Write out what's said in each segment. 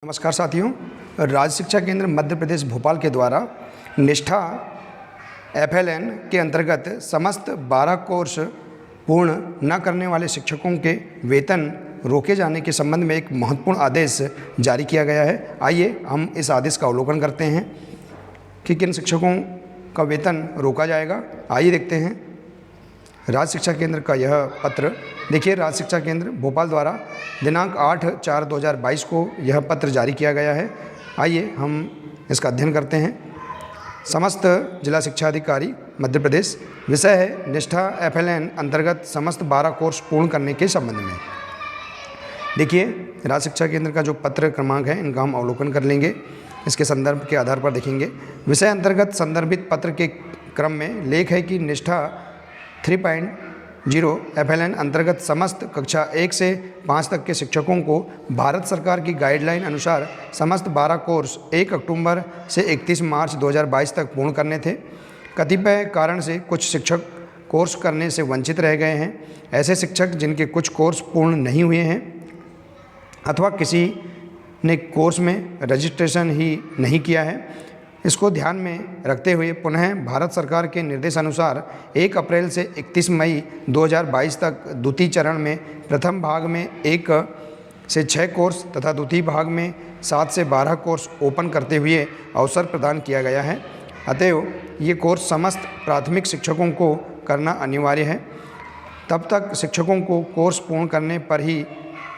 नमस्कार साथियों, राज्य शिक्षा केंद्र मध्य प्रदेश भोपाल के द्वारा निष्ठा FLN के अंतर्गत समस्त 12 कोर्स पूर्ण न करने वाले शिक्षकों के वेतन रोके जाने के संबंध में एक महत्वपूर्ण आदेश जारी किया गया है। आइए हम इस आदेश का अवलोकन करते हैं कि किन शिक्षकों का वेतन रोका जाएगा। आइए देखते हैं राज्य शिक्षा केंद्र का यह पत्र। देखिए, राज्य शिक्षा केंद्र भोपाल द्वारा दिनांक 8/4/2022 को यह पत्र जारी किया गया है। आइए हम इसका अध्ययन करते हैं। समस्त जिला शिक्षा अधिकारी मध्य प्रदेश, विषय है निष्ठा FLN अंतर्गत समस्त 12 कोर्स पूर्ण करने के संबंध में। देखिए, राज्य शिक्षा केंद्र का जो पत्र क्रमांक है इनका हम अवलोकन कर लेंगे, इसके संदर्भ के आधार पर देखेंगे। विषय अंतर्गत संदर्भित पत्र के क्रम में लेख है कि निष्ठा 3.0 FLN अंतर्गत समस्त कक्षा 1 से 5 तक के शिक्षकों को भारत सरकार की गाइडलाइन अनुसार समस्त 12 कोर्स 1 अक्टूबर से 31 मार्च 2022 तक पूर्ण करने थे। कतिपय कारण से कुछ शिक्षक कोर्स करने से वंचित रह गए हैं। ऐसे शिक्षक जिनके कुछ कोर्स पूर्ण नहीं हुए हैं अथवा किसी ने कोर्स में रजिस्ट्रेशन ही नहीं किया है, इसको ध्यान में रखते हुए पुनः भारत सरकार के निर्देशानुसार 1 अप्रैल से 31 मई 2022 तक द्वितीय चरण में प्रथम भाग में 1 से 6 कोर्स तथा द्वितीय भाग में 7 से 12 कोर्स ओपन करते हुए अवसर प्रदान किया गया है। अतएव ये कोर्स समस्त प्राथमिक शिक्षकों को करना अनिवार्य है। तब तक शिक्षकों को कोर्स पूर्ण करने पर ही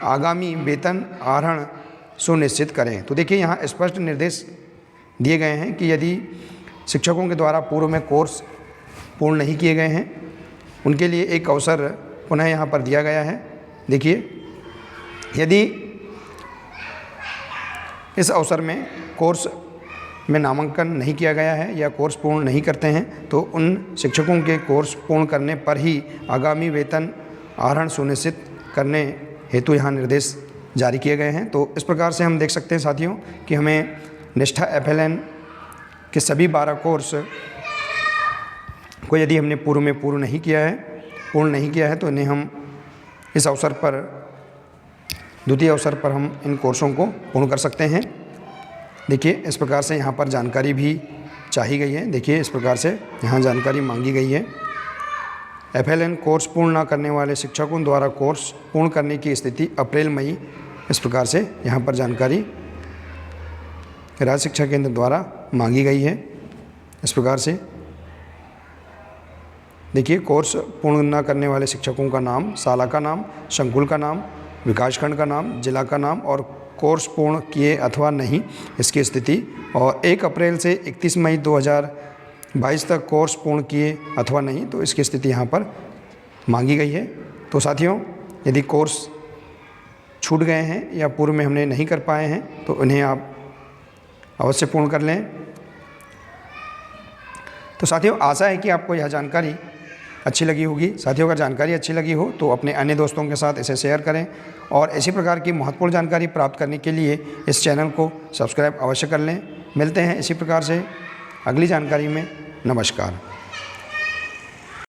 आगामी वेतन आहरण सुनिश्चित करें। तो देखिए, यहाँ स्पष्ट निर्देश दिए गए हैं कि यदि शिक्षकों के द्वारा पूर्व में कोर्स पूर्ण नहीं किए गए हैं उनके लिए एक अवसर पुनः यहाँ पर दिया गया है। देखिए, यदि इस अवसर में कोर्स में नामांकन नहीं किया गया है या कोर्स पूर्ण नहीं करते हैं तो उन शिक्षकों के कोर्स पूर्ण करने पर ही आगामी वेतन आहरण सुनिश्चित करने हेतु यहाँ निर्देश जारी किए गए हैं। तो इस प्रकार से हम देख सकते हैं साथियों कि हमें निष्ठा FLN के सभी 12 कोर्स को यदि हमने पूर्व में पूर्ण नहीं किया है तो इन्हें हम इस अवसर पर द्वितीय अवसर पर हम इन कोर्सों को पूर्ण कर सकते हैं। देखिए, इस प्रकार से यहाँ पर जानकारी भी चाही गई है। देखिए, इस प्रकार से यहाँ जानकारी मांगी गई है। FLN कोर्स पूर्ण न करने वाले शिक्षकों द्वारा कोर्स पूर्ण करने की स्थिति अप्रैल मई, इस प्रकार से यहाँ पर जानकारी राज्य शिक्षा केंद्र द्वारा मांगी गई है। इस प्रकार से देखिए, कोर्स पूर्ण न करने वाले शिक्षकों का नाम, शाला का नाम, संकुल का नाम, विकासखंड का नाम, जिला का नाम और कोर्स पूर्ण किए अथवा नहीं इसकी स्थिति, और 1 अप्रैल से 31 मई 2022 तक कोर्स पूर्ण किए अथवा नहीं तो इसकी स्थिति यहाँ पर मांगी गई है। तो साथियों, यदि कोर्स छूट गए हैं या पूर्व में हमने नहीं कर पाए हैं तो उन्हें आप अवश्य पूर्ण कर लें। तो साथियों, आशा है कि आपको यह जानकारी अच्छी लगी होगी। साथियों, अगर जानकारी अच्छी लगी हो तो अपने अन्य दोस्तों के साथ इसे शेयर करें और इसी प्रकार की महत्वपूर्ण जानकारी प्राप्त करने के लिए इस चैनल को सब्सक्राइब अवश्य कर लें। मिलते हैं इसी प्रकार से अगली जानकारी में। नमस्कार।